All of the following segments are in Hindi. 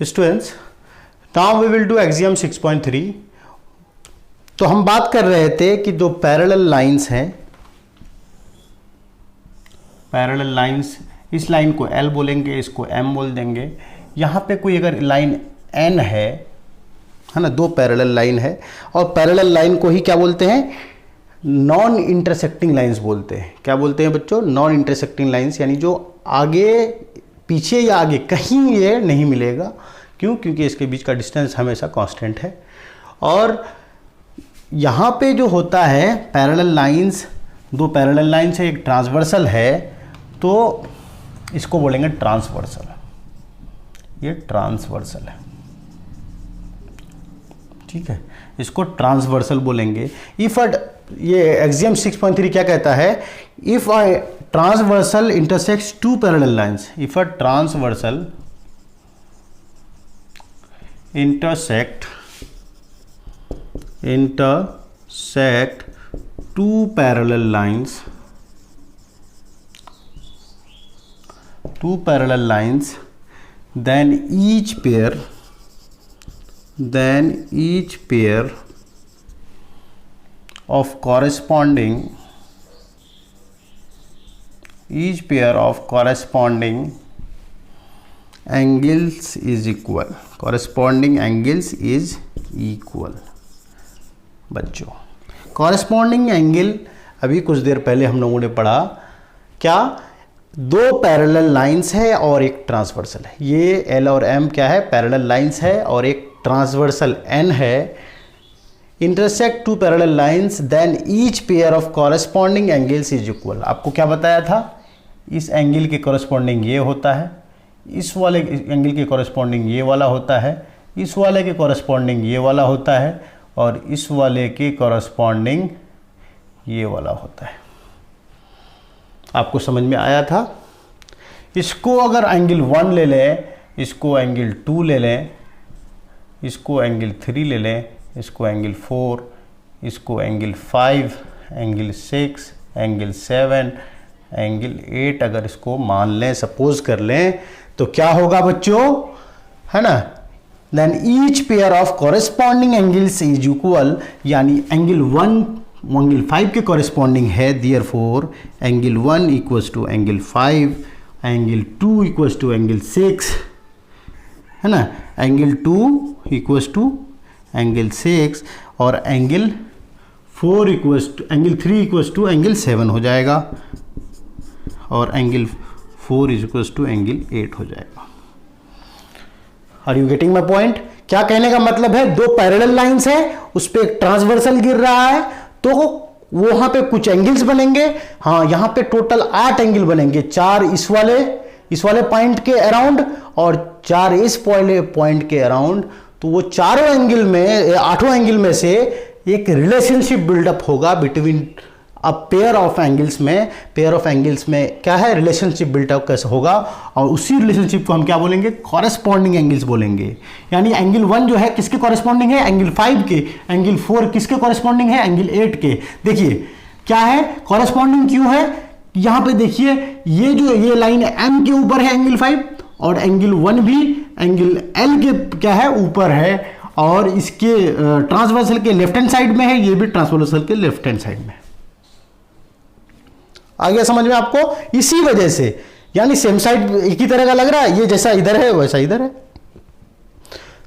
Students, now we will do exam 6.3। तो हम बात कर रहे थे कि जो पैरेलल लाइंस हैं, पैरेलल लाइंस, इस लाइन को L बोलेंगे, इसको M बोल देंगे। यहाँ पे कोई अगर लाइन N है ना, दो पैरेलल लाइन है, और पैरेलल लाइन को ही क्या बोलते हैं, नॉन इंटरसेक्टिंग लाइंस बोलते हैं। क्या बोलते हैं बच्चों? नॉन इंटरसेक्टिंग लाइंस, यानी जो आगे पीछे या आगे कहीं ये नहीं मिलेगा। क्यों? क्योंकि इसके बीच का डिस्टेंस हमेशा कांस्टेंट है। और यहाँ पे जो होता है पैरेलल लाइंस, दो पैरेलल लाइंस है, एक ट्रांसवर्सल है, तो इसको बोलेंगे ट्रांसवर्सल। ये ट्रांसवर्सल है, ठीक है, इसको ट्रांसवर्सल बोलेंगे। इफ ये एग्जाम 6.3 क्या कहता है? If a transversal intersects two parallel lines, if a transversal intersect two parallel lines, then each pair of corresponding angles is equal, corresponding angles is equal। बच्चों, corresponding angle अभी कुछ देर पहले हम लोगों ने पढ़ा, क्या? दो पैरेलल लाइंस है और एक ट्रांसवर्सल है। ये L और M क्या है? पैरेलल लाइंस है, और एक ट्रांसवर्सल N है। Intersect two parallel lines, then each pair of corresponding angles is equal. आपको क्या बताया था? इस एंगल के कॉरेस्पॉन्डिंग ये होता है, इस वाले एंगल के कॉरेस्पॉन्डिंग ये वाला होता है, इस वाले के कॉरेस्पॉन्डिंग ये वाला होता है, और इस वाले के कॉरेस्पॉन्डिंग ये वाला होता है। आपको समझ में आया था? इसको अगर एंगल 1 ले लें, इसको एंगल 2 ले लें, इसको एंगल 3 ले लें, इसको एंगल 4, इसको एंगल 5, एंगल 6, एंगल 7, एंगल 8 अगर इसको मान लें, सपोज कर लें, तो क्या होगा बच्चों? है ना? Then each pair of corresponding angles is equal, यानी एंगल 1 एंगल 5 के कॉरेस्पॉन्डिंग है, therefore angle 1 equals to angle 5, angle 2 equals to angle 6, है ना, एंगल 2 इक्वल्स टू एंगल 6, और angle 4 equals to angle 3 equals to angle 7 हो जाएगा, और एंगल 4 इक्वल्स टू एंगल 8 हो जाएगा। Are you getting my point? क्या कहने का मतलब है? दो पैरेलल लाइंस है, उस पर एक ट्रांसवर्सल गिर रहा है, तो वहां पे कुछ एंगल्स बनेंगे। हाँ, यहां पे टोटल 8 एंगल बनेंगे, 4 इस वाले पॉइंट के अराउंड और 4 इस वाले पॉइंट के अराउंड। तो वो चारों एंगल में, 8 एंगल में से एक रिलेशनशिप बिल्डअप होगा बिटवीन अब पेयर ऑफ एंगल्स में क्या है? रिलेशनशिप बिल्टअप कैसे होगा, और उसी रिलेशनशिप को हम क्या बोलेंगे? कॉरेस्पॉन्डिंग एंगल्स बोलेंगे। यानी एंगल 1 जो है किसके कॉरेस्पॉन्डिंग है? एंगल 5 के। एंगल 4 किसके कॉरेस्पॉन्डिंग है? एंगल 8 के। देखिए क्या है, कॉरेस्पॉन्डिंग क्यों है? यहां पे देखिए, ये लाइन M के ऊपर है एंगल 5, और एंगल 1 भी एंगल L के क्या है? ऊपर है, और इसके ट्रांसवर्सल के लेफ्ट हैंड साइड में है, ये भी ट्रांसवर्सल के लेफ्ट हैंड साइड में। आ गया समझ में आपको? इसी वजह से, यानी सेम साइड एक ही तरह का लग रहा है, ये जैसा इधर है वैसा इधर है।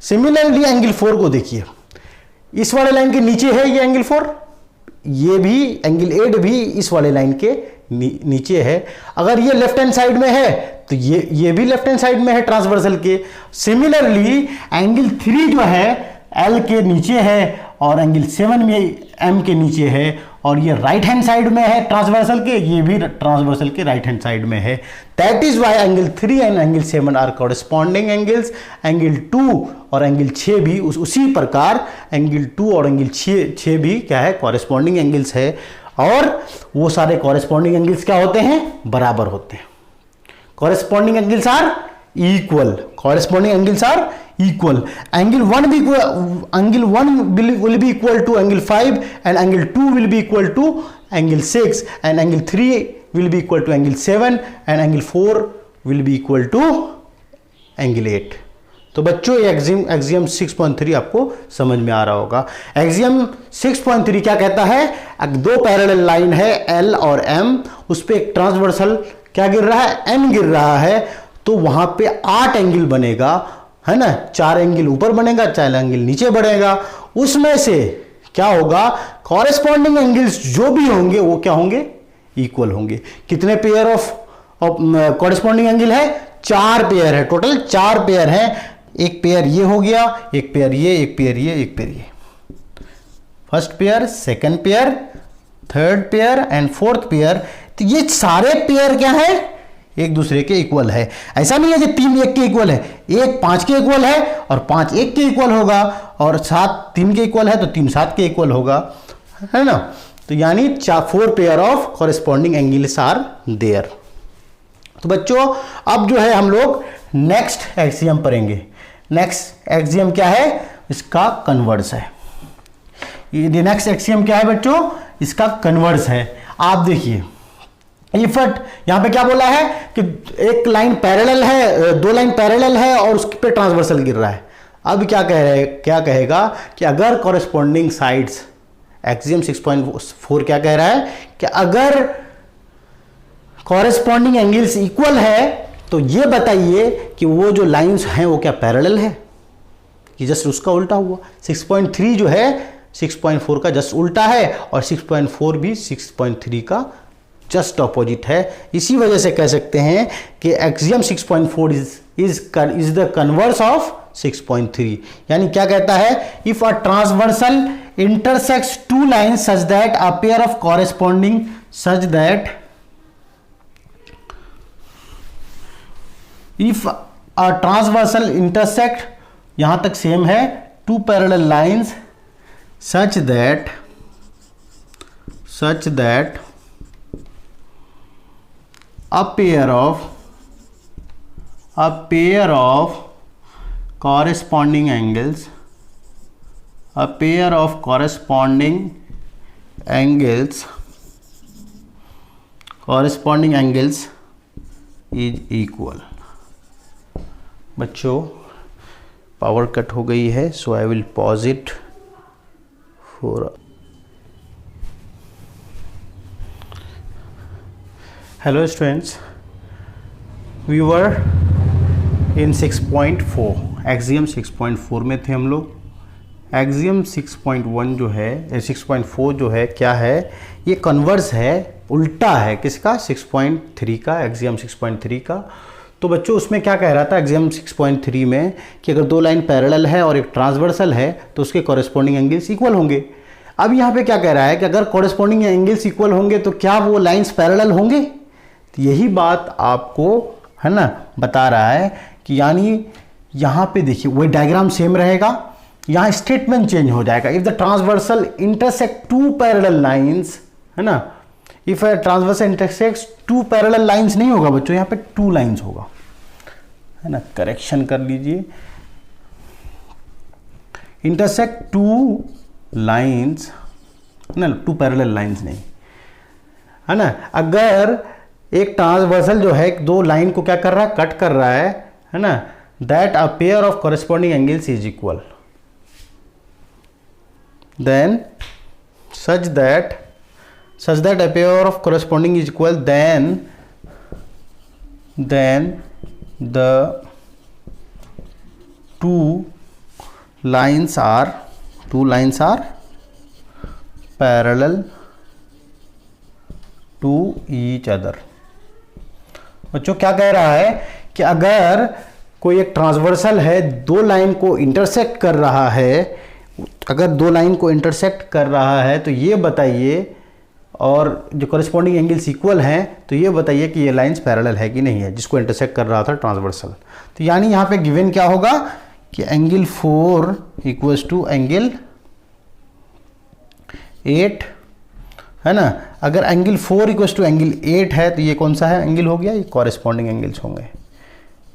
सिमिलरली एंगल 4 को देखिए, इस वाले लाइन के नीचे है ये एंगल 4, ये भी एंगल 8 भी इस वाले लाइन के नीचे है। अगर ये लेफ्ट हैंड साइड में है तो ये भी लेफ्ट हैंड साइड में है ट्रांसवर्सल के। सिमिलरली एंगल 3 जो है L के नीचे है, और एंगल 7 में M के नीचे है, और ये राइट हैंड साइड में है ट्रांसवर्सल के, ये भी ट्रांसवर्सल के राइट हैंड साइड में है। That is why angle 3 and angle 7 are corresponding angles. Angle 2 और एंगल 6 भी उसी प्रकार एंगल 2 और एंगल 6 भी क्या है? कॉरेस्पॉन्डिंग एंगल्स है, और वो सारे कॉरेस्पॉन्डिंग एंगल्स क्या होते हैं? बराबर होते हैं। Corresponding angles are equal, corresponding angles are equal. Angle 1 will be equal to angle 5, and angle 2 will be equal to angle 6, and angle 3 will be equal to angle 7, and angle 4 will be equal to angle 8. तो बच्चों ये एक्सियम 6.3 आपको समझ में आ रहा होगा। एक्सियम 6.3 क्या कहता है, दो पैरेलल लाइन है L और M, उस पे एक ट्रांसवर्सल क्या गिर रहा है, N गिर रहा है, तो वहां पे 8 एंगल बनेगा, है ना, 4 एंगल ऊपर बनेगा, 4 एंगल नीचे बढ़ेगा। उसमें से क्या होगा, कॉरेस्पॉन्डिंग एंगल्स जो भी होंगे वो क्या होंगे, इक्वल होंगे। कितने पेयर ऑफ कॉरेस्पॉन्डिंग एंगल है, 4 पेयर है, टोटल 4 पेयर है। एक पेयर ये हो गया, एक पेयर ये, एक पेयर ये, एक पेयर ये, first pair, second pair, third pair and fourth pair. तो ये सारे पेयर क्या है, एक दूसरे के इक्वल है। ऐसा नहीं है कि 3 1 के इक्वल है, 1 5 के इक्वल है और 5 1 के इक्वल होगा, और 7 3 के इक्वल है तो 3 7 के इक्वल होगा, है ना। तो यानी 4 pair of corresponding angles are there. तो बच्चों अब जो है हम लोग नेक्स्ट एक्सियम पढ़ेंगे। नेक्स्ट एक्सियम क्या है, इसका कन्वर्स है। ये नेक्स्ट एक्सियम क्या है बच्चों, इसका कन्वर्स है। आप देखिए इफट यहां पे क्या बोला है कि एक लाइन पैरेलल है, 2 लाइन पैरेलल है और उसके पे ट्रांसवर्सल गिर रहा है। अब क्या कह रहे हैं, क्या कहेगा कि अगर कॉरेस्पॉन्डिंग साइड्स, एक्सियम 6.4 क्या कह रहा है कि अगर कॉरेस्पॉन्डिंग एंगल्स इक्वल है तो ये बताइए कि वो जो लाइंस हैं वो क्या पैरेलल है, कि जस्ट उसका उल्टा हुआ। 6.3 जो है 6.4 का जस्ट उल्टा है और 6.4 भी 6.3 का जस्ट ऑपोजिट है। इसी वजह से कह सकते हैं कि axiom 6.4 is the converse of 6.3। यानी क्या कहता है, if a transversal intersects 2 lines such that a pair of corresponding such that if a transversal intersect, यहां तक सेम है, 2 parallel lines such that a pair of corresponding angles is equal। बच्चों पावर कट हो गई है, so I will pause it for hello students, we were in 6.4 axiom 6.4 में थे हम लोग। axiom 6.1 जो है 6.4 जो है क्या है, ये कन्वर्स है, उल्टा है किसका, 6.3 का, axiom 6.3 का। तो बच्चों उसमें क्या कह रहा था एग्जाम 6.3 में कि अगर 2 लाइन पैरेलल है और एक ट्रांसवर्सल है तो उसके कॉरेस्पॉन्डिंग एंगल्स इक्वल होंगे। अब यहाँ पे क्या कह रहा है कि अगर कॉरेस्पॉन्डिंग एंगल्स इक्वल होंगे तो क्या वो लाइंस पैरेलल होंगे। तो यही बात आपको है ना बता रहा है कि यानी यहाँ पे देखिए वही डायग्राम सेम रहेगा, यहाँ स्टेटमेंट चेंज हो जाएगा। If the transversal intersect 2 parallel lines, है ना, if transversal intersects 2 parallel lines नहीं होगा बच्चों, यहाँ पे 2 लाइंस होगा, है ना, करेक्शन कर लीजिए। इंटरसेक्ट 2 लाइंस, है ना, 2 पैरेलल लाइंस नहीं, है ना। अगर एक ट्रांसवर्सल जो है 2 लाइन को क्या कर रहा है, कट कर रहा है ना, that a pair of corresponding angles is equal, then such that a pair of corresponding is equal, then the 2 lines are parallel to each other। बच्चों क्या कह रहा है कि अगर कोई एक ट्रांसवर्सल है, 2 लाइन को इंटरसेक्ट कर रहा है, अगर 2 लाइन को इंटरसेक्ट कर रहा है तो ये बताइए, और जो कॉरेस्पॉन्डिंग एंगल्स इक्वल हैं तो ये बताइए कि ये लाइंस पैरेलल है कि नहीं है, जिसको इंटरसेक्ट कर रहा था ट्रांसवर्सल। तो यानी यहाँ पे गिवन क्या होगा कि एंगल 4 इक्वल्स टू एंगल 8, है ना। अगर एंगल 4 इक्वल्स टू एंगल 8 है तो ये कौन सा है एंगल हो गया, ये कॉरेस्पॉन्डिंग एंगल्स होंगे,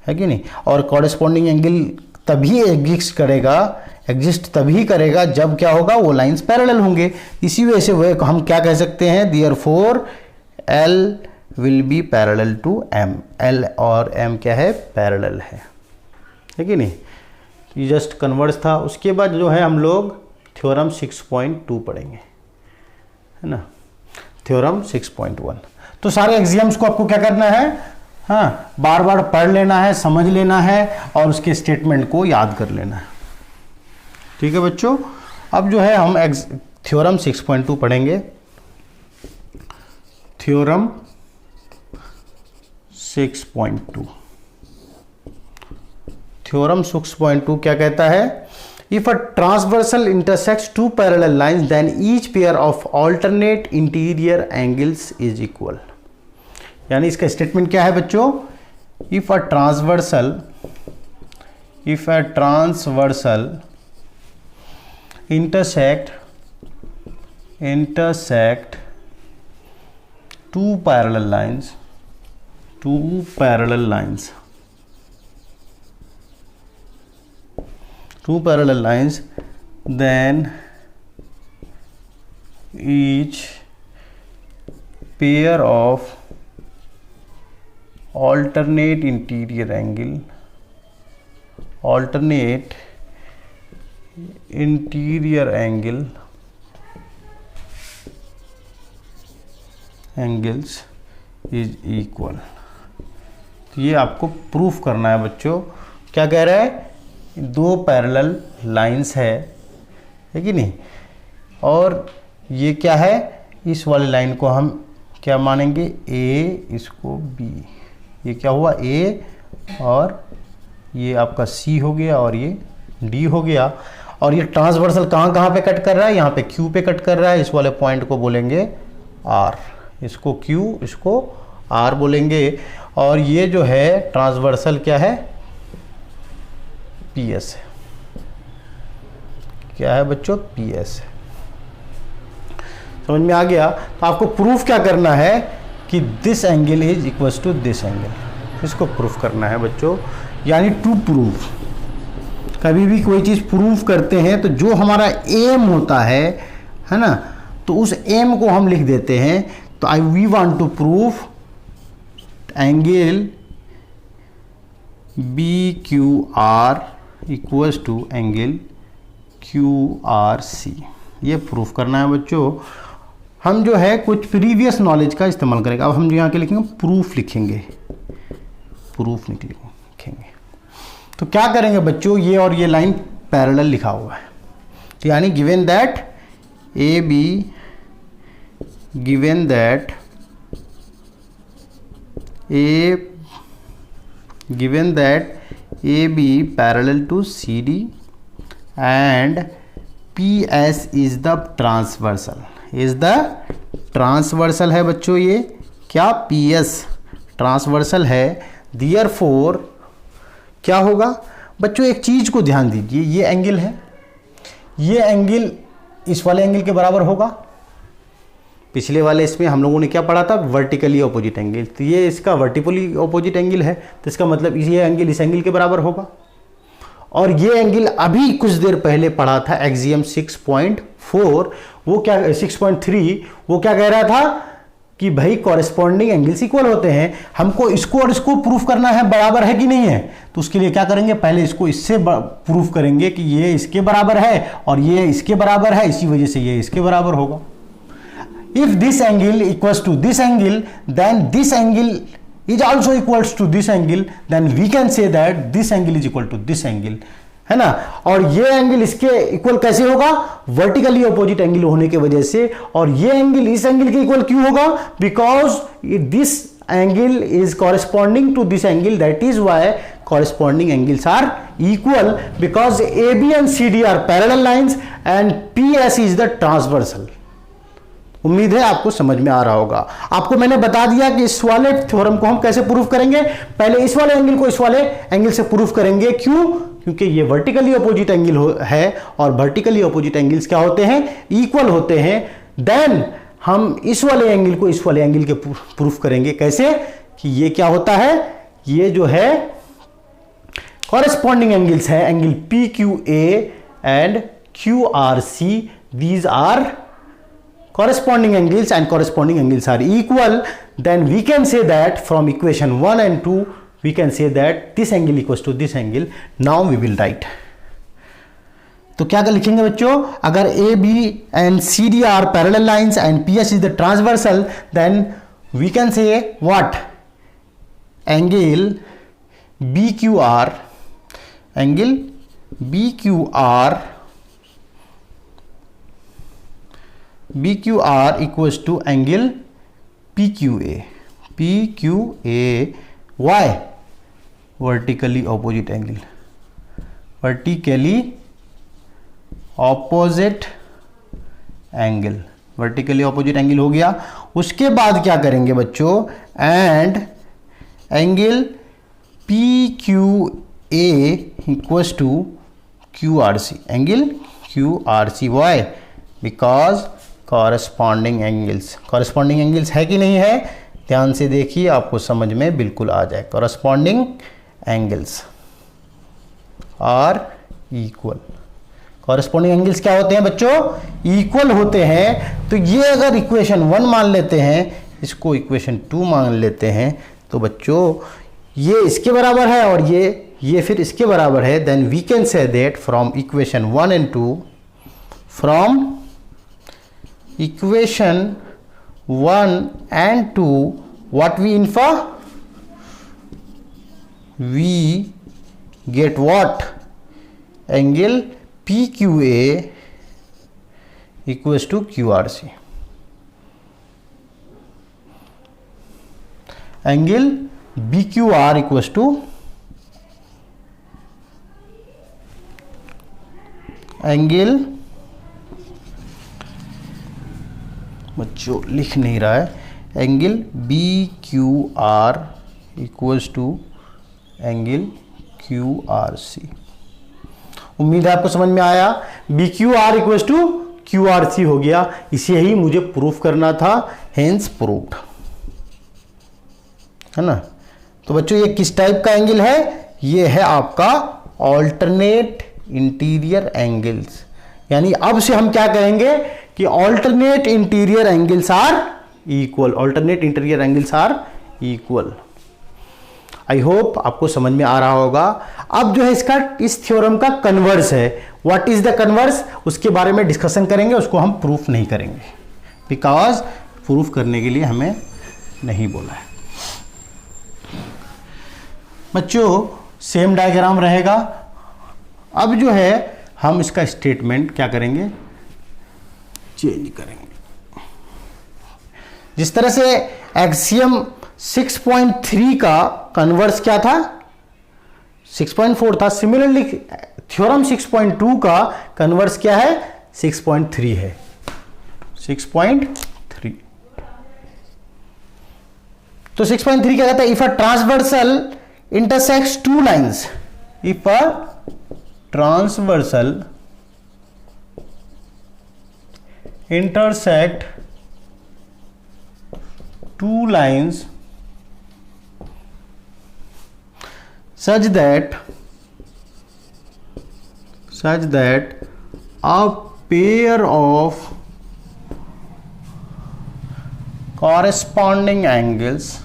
है कि नहीं। और कॉरेस्पॉन्डिंग एंगल तभी एग्जिस्ट तभी करेगा जब क्या होगा, वो लाइंस पैरेलल होंगे। इसी वजह से वो हम क्या कह सकते हैं, therefore L will be parallel to M। L और M क्या है, पैरेलल है कि नहीं। ये जस्ट कन्वर्स था। उसके बाद जो है हम लोग थ्योरम 6.2 पढ़ेंगे, है ना, थ्योरम 6.1। तो सारे एग्जाम्स को आपको क्या करना है, हाँ, बार बार पढ़ लेना है, समझ लेना है और उसके स्टेटमेंट को याद कर लेना है। ठीक है बच्चों, अब जो है हम थ्योरम 6.2 पढ़ेंगे। थ्योरम 6.2, थ्योरम 6.2 क्या कहता है, if a transversal intersects two parallel lines then each pair of alternate interior angles is equal. यानी इसका स्टेटमेंट क्या है बच्चों, if a transversal intersect two parallel lines, then each pair of alternate interior angles is equal. तो ये आपको प्रूफ करना है बच्चों। क्या कह रहा है, दो पैरेलल लाइंस है कि नहीं, और ये क्या है, इस वाले लाइन को हम क्या मानेंगे, ए, इसको बी, ये क्या हुआ ए, और ये आपका सी हो गया और ये डी हो गया। और ये ट्रांसवर्सल कहाँ पे कट कर रहा है, यहाँ पे क्यू पे कट कर रहा है। इस वाले पॉइंट को बोलेंगे आर, इसको क्यू, इसको आर बोलेंगे। और ये जो है ट्रांसवर्सल क्या है, पी एस है। क्या है बच्चों, पी एस है। समझ में आ गया। तो आपको प्रूफ क्या करना है कि this angle is equal to this angle, इसको प्रूफ करना है बच्चों। यानी टू प्रूफ, कभी भी कोई चीज़ प्रूफ करते हैं तो जो हमारा एम होता है ना, तो उस एम को हम लिख देते हैं। तो we want to proof angle B Q R equals to angle Q R C, ये प्रूफ करना है बच्चों। हम जो है कुछ प्रीवियस नॉलेज का इस्तेमाल करेंगे। अब हम यहाँ के लिखेंगे प्रूफ, लिखेंगे प्रूफ लिखेंगे। तो क्या करेंगे बच्चों, ये और ये लाइन पैरेलल लिखा हुआ है, तो यानी given that A B, given that A B parallel to C D and P S is the transversal, है बच्चों। ये क्या, पी एस ट्रांसवर्सल है। देयरफॉर क्या होगा बच्चों, एक चीज़ को ध्यान दीजिए, ये एंगल है, ये एंगल इस वाले एंगल के बराबर होगा। पिछले वाले इसमें हम लोगों ने क्या पढ़ा था, वर्टिकली ऑपोजिट एंगल। तो ये इसका वर्टिकली ऑपोजिट एंगल है, तो इसका मतलब ये एंगल इस एंगल के बराबर होगा। और ये एंगल अभी कुछ देर पहले पढ़ा था एक्सियम 6.4, वो क्या 6.3, वो क्या कह रहा था कि भाई कॉरेस्पॉन्डिंग एंगल्स इक्वल होते हैं। हमको इसको और इसको प्रूफ करना है बराबर है कि नहीं है। तो उसके लिए क्या करेंगे, पहले इसको इससे प्रूफ करेंगे कि ये इसके बराबर है और ये इसके बराबर है, इसी वजह से ये इसके बराबर होगा। If this angle equals to this angle, then this angle is also equals to this angle, then we can say that this angle is equal to this angle, है ना। और ये एंगल इसके इक्वल कैसे होगा, वर्टिकली ऑपोजिट एंगल होने की वजह से। और ये एंगल इस एंगल के इक्वल क्यों होगा, because this angle is corresponding to this angle, that is why corresponding angles are equal, because A B and C D are parallel lines and P S is the transversal. उम्मीद है आपको समझ में आ रहा होगा। आपको मैंने बता दिया कि इस वाले थ्योरम को हम कैसे प्रूफ करेंगे। पहले इस वाले एंगल को इस वाले एंगल से प्रूफ करेंगे। क्यों, क्योंकि ये वर्टिकली अपोजिट एंगल है और वर्टिकली अपोजिट एंगल्स क्या होते हैं, इक्वल होते हैं। देन हम इस वाले एंगल को इस वाले एंगल के प्रूफ करेंगे। कैसे, कि ये क्या होता है, ये जो है कॉरेस्पॉन्डिंग एंगल्स है, angle P Q A and Q R C, these are corresponding angles and corresponding angles are equal, then we can say that from equation 1 and 2 we can say that this angle equals to this angle. Now we will write तो क्या कर लिखेंगे बच्चों, अगर A B and C D are parallel lines and P H is the transversal, then we can say what, angle B Q R, angle B Q R equals to angle P Q A, why, vertically opposite angle, vertically opposite angle हो गया। उसके बाद क्या करेंगे बच्चों, and angle P Q A equals to Q R C, angle Q R C, why, because corresponding angles है कि नहीं है, ध्यान से देखिए आपको समझ में बिल्कुल आ जाए। Corresponding angles are equal, corresponding angles क्या होते हैं बच्चों, इक्वल होते हैं। तो ये अगर इक्वेशन 1 मान लेते हैं, इसको इक्वेशन 2 मान लेते हैं, तो बच्चों ये इसके बराबर है और ये फिर इसके बराबर है, then we can say that from equation 1 and 2, फ्रॉम equation 1 and 2, what we infer, we get what, angle PQA equals to QRC, angle BQR equals to angle, बच्चों लिख नहीं रहा है, angle B Q R equals to angle Q R C. उम्मीद है आपको समझ में आया। B Q R equals to Q R C हो गया, इसे ही मुझे प्रूफ करना था, हेंस प्रूव्ड, है ना। तो बच्चों ये किस टाइप का एंगल है, ये है आपका ऑल्टरनेट इंटीरियर एंगल्स। यानी अब से हम क्या कहेंगे कि alternate interior angles are equal. I hope आपको समझ में आ रहा होगा। अब जो है इसका, इस थ्योरम का कन्वर्स है, व्हाट इज द कन्वर्स, उसके बारे में डिस्कशन करेंगे, उसको हम प्रूफ नहीं करेंगे, बिकॉज प्रूफ करने के लिए हमें नहीं बोला है। बच्चों सेम डायग्राम रहेगा। अब जो है हम इसका स्टेटमेंट क्या करेंगे, चेंज करेंगे। जिस तरह से एक्सियम 6.3 का कन्वर्स क्या था, 6.4 था, सिमिलरली थ्योरम 6.2 का कन्वर्स क्या है, 6.3 है, 6.3। तो 6.3 क्या कहता है, if a transversal intersects two lines, if a transversal intersect two lines such that a pair of corresponding angles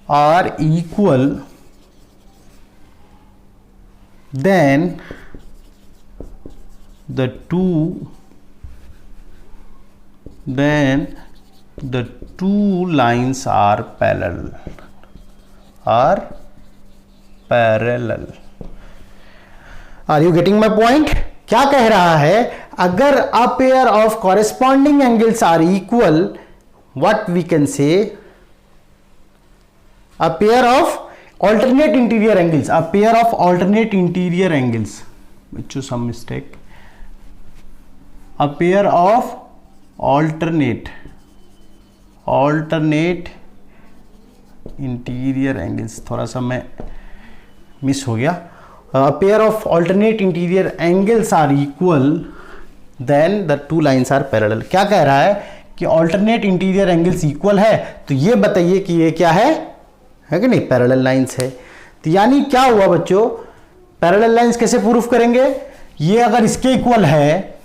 are equal, then the two lines are parallel. Are you getting my point? क्या कह रहा है, अगर a pair of corresponding angles are equal, what we can say, a pair of alternate interior angles, which is some mistake, a pair of alternate interior angles, थोड़ा सा मैं मिस हो गया, a pair of alternate interior angles are equal, then the two lines are parallel। क्या कह रहा है कि alternate interior angles equal है, तो ये बताइए कि ये क्या है कि नहीं, पैरेलल लाइंस है। तो यानी क्या हुआ बच्चों, पैरेलल लाइंस कैसे प्रूफ करेंगे, ये अगर इसके इक्वल है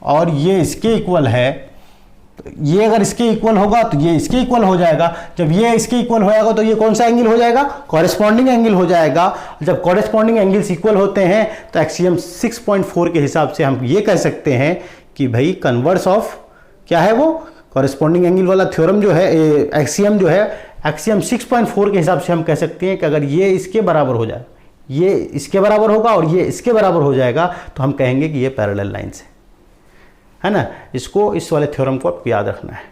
और ये इसके इक्वल है, तो ये अगर इसके इक्वल होगा तो ये इसके इक्वल हो जाएगा, जब ये इसके इक्वल हो जाएगा तो ये कौन सा एंगल हो जाएगा, कॉरेस्पॉन्डिंग एंगल हो जाएगा। जब कॉरेस्पॉन्डिंग एंगल्स इक्वल होते हैं तो एक्सियम 6.4 के हिसाब से हम ये कह सकते हैं कि भाई कन्वर्स ऑफ क्या है, वो कॉरेस्पॉन्डिंग एंगल वाला थ्योरम जो है, एक्सियम जो है, एक्सियम 6.4 के हिसाब से हम कह सकते हैं कि अगर ये इसके बराबर हो जाए, ये इसके बराबर होगा और ये इसके बराबर हो जाएगा, तो हम कहेंगे कि ये पैरेलल लाइंस है ना। इसको, इस वाले थ्योरम को आपको याद रखना है।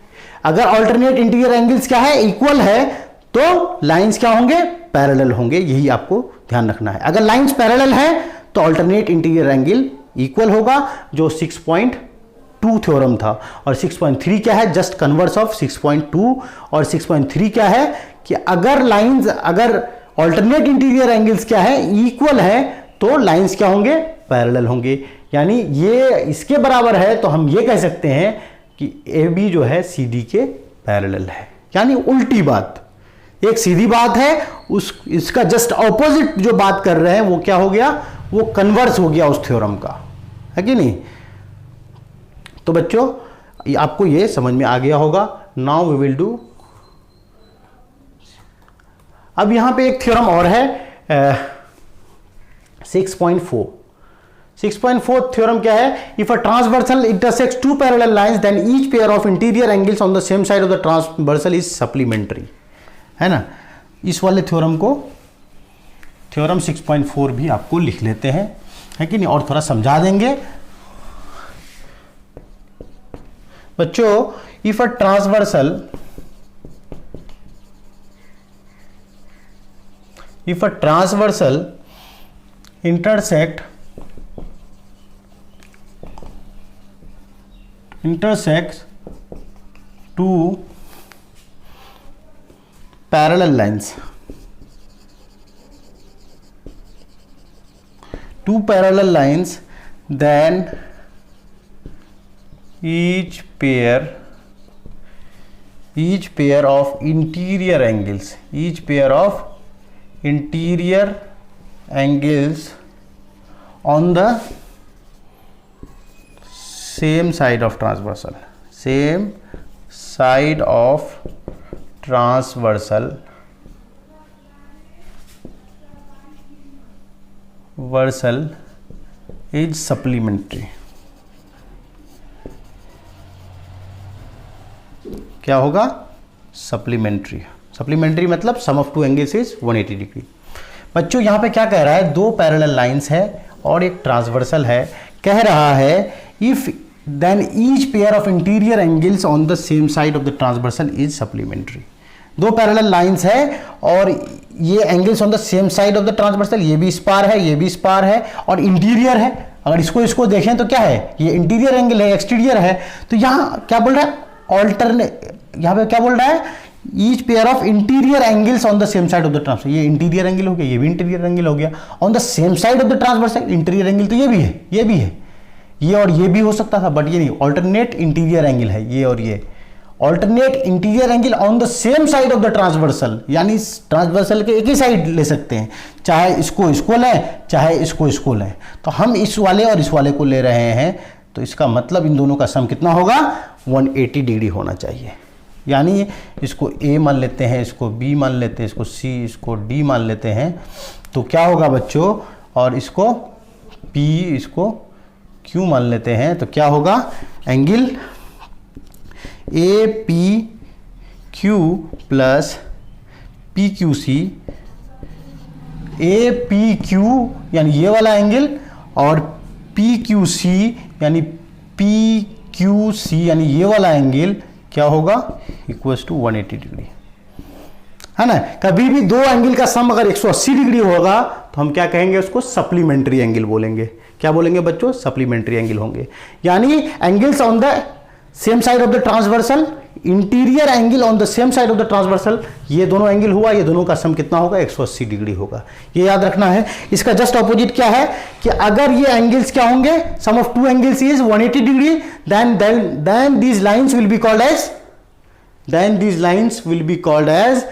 अगर अल्टरनेट इंटीरियर एंगल्स क्या है, इक्वल है, तो लाइंस क्या होंगे, पैरेलल होंगे, यही आपको ध्यान रखना है। अगर लाइंस पैरेलल है तो अल्टरनेट इंटीरियर एंगल इक्वल होगा, जो 6.2 थ्योरम था। और 6.3 क्या है, जस्ट कन्वर्स ऑफ 6.2। और 6.3 क्या है कि अगर लाइंस, अगर अल्टरनेट इंटीरियर एंगल्स क्या है, इक्वल है, तो लाइंस क्या होंगे, पैरेलल होंगे। यानी ये इसके बराबर है तो हम ये कह सकते हैं कि AB जो है CD के पैरेलल है। यानी उल्टी बात, एक सीधी बात है, इसका जस्ट ऑपोजिट जो बात कर रहे हैं वो क्या हो गया, वो कन्वर्स हो गया उस थ्योरम का, है कि नहीं। तो बच्चों आपको ये समझ में आ गया होगा। नाउ वी विल डू, अब यहां पे एक थ्योरम और है 6.4। 6.4 थ्योरम क्या है, if a transversal intersects two parallel lines then each pair of interior angles on the same side of the transversal is supplementary, है ना। इस वाले थ्योरम को, थ्योरम 6.4 भी आपको लिख लेते हैं, है कि नहीं, और थोड़ा समझा देंगे बच्चों। If a transversal, if a transversal intersects two parallel lines, then each pair of interior angles on the same side of transversal is supplementary। क्या होगा, सप्लीमेंट्री। सप्लीमेंट्री मतलब sum of two angles is 180 degree. बच्चों यहां पे क्या कह रहा है, दो पैरेलल लाइंस है और एक ट्रांसवर्सल है। कह रहा है if then each pair of interior angles on the same side of the transversal is supplementary. दो पैरेलल लाइंस है और ये angles on the same side of the transversal, ये भी इस पार है, ये भी इस पार है और इंटीरियर है। अगर इसको देखें तो क्या है, ये इंटीरियर एंगल है, एक्सटीरियर है। तो यहां क्या बोल रहा है, ऑल्टरनेट, यहां पे क्या बोल रहा है, each pair of interior angles on the same side of the transversal. ये इंटीरियर एंगल हो गया, ये भी इंटीरियर एंगल हो गया, on the same side of the transversal. Interior angle तो ये भी है, ये भी है, ये और ये भी हो सकता था, बट ये नहीं, ऑल्टरनेट इंटीरियर एंगल है ये और ये। Alternate interior angle on the same side of the transversal, यानी ट्रांसवर्सल के एक ही साइड ले सकते हैं, चाहे इसको लें चाहे इसको लें। तो हम इस वाले और इस वाले को ले रहे हैं, तो इसका मतलब इन दोनों का सम कितना होगा, 180 डिग्री होना चाहिए। यानी इसको A मान लेते हैं, इसको B मान लेते हैं, इसको C, इसको D मान लेते हैं, तो क्या होगा बच्चों, और इसको P, इसको Q मान लेते हैं, तो क्या होगा, angle APQ plus PQC, APQ यानी ये वाला एंगल और PQC यानी PQC यानी ये वाला एंगल क्या होगा, इक्वल्स टू 180 डिग्री, है ना। कभी भी दो एंगल का सम अगर 180 डिग्री होगा तो हम क्या कहेंगे, उसको सप्लीमेंट्री एंगल बोलेंगे। क्या बोलेंगे बच्चों, सप्लीमेंट्री एंगल होंगे। यानी angles on the same side of the transversal, interior angle on the same side of the transversal, ये दोनों एंगल हुआ, ये दोनों का सम कितना होगा, 180 डिग्री होगा। ये याद रखना है। इसका जस्ट ऑपोजिट क्या है कि अगर ये एंगल्स क्या होंगे, sum of two angles is 180 degree, then these lines will be called as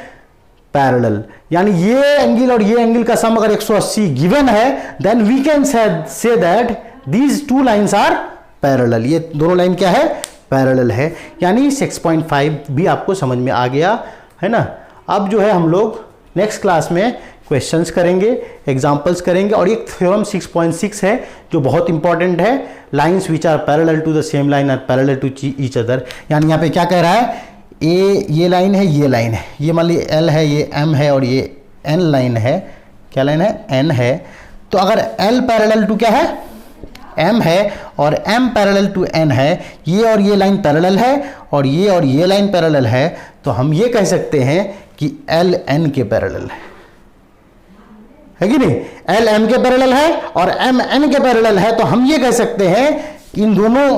parallel. यानी ये एंगल और ये एंगल का सम अगर 180 गिवन है, then we can say that these two lines are parallel. ये दोनों लाइन क्या है, पैरेलल है, यानी 6.5 भी आपको समझ में आ गया है ना। अब जो है हम लोग नेक्स्ट क्लास में क्वेश्चंस करेंगे, एग्जांपल्स करेंगे, और एक थ्योरम 6.6 है जो बहुत इंपॉर्टेंट है, lines which are parallel to the same line are parallel to each other. यानी यहाँ पे क्या कह रहा है, ये लाइन है, ये लाइन है, ये मान लीजिए एल है, ये एम है और ये एन लाइन है, क्या लाइन है, एन है। तो अगर एल पैरेलल टू क्या है, एम है, और एम पैरेलल टू एन है, ये और ये लाइन पैरेलल है और ये लाइन पैरेलल है, तो हम ये कह सकते हैं कि एल एन के पैरेलल है कि नहीं, एल एम के पैरेलल है और एम एन के पैरेलल है। तो हम ये कह सकते हैं कि इन दोनों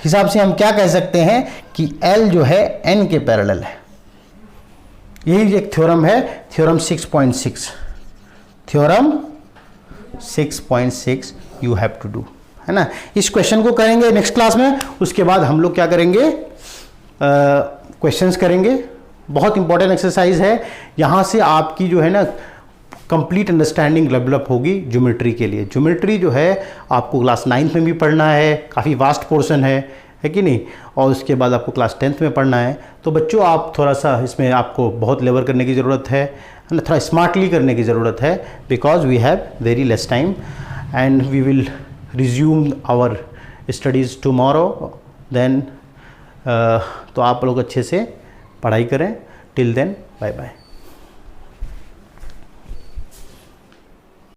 हिसाब से हम क्या कह सकते हैं कि एल जो है एन के पैरेलल है। यही एक थ्योरम है, theorem 6.6, theorem 6.6 you have to do, है ना। इस क्वेश्चन को करेंगे नेक्स्ट क्लास में, उसके बाद हम लोग क्या करेंगे, क्वेश्चंस करेंगे। बहुत इंपॉर्टेंट एक्सरसाइज है, यहाँ से आपकी जो है ना कंप्लीट अंडरस्टैंडिंग डेवलप होगी ज्योमेट्री के लिए। ज्योमेट्री जो है आपको क्लास 9th में भी पढ़ना है, काफ़ी वास्ट पोर्शन है कि नहीं, और उसके बाद आपको क्लास 10th में पढ़ना है। तो बच्चों आप थोड़ा सा इसमें आपको बहुत लेबर करने की ज़रूरत है ना, थोड़ा स्मार्टली करने की ज़रूरत है, because we have very less time and we will resume our studies tomorrow. Then तो आप लोग अच्छे से पढ़ाई करें। Till then bye bye.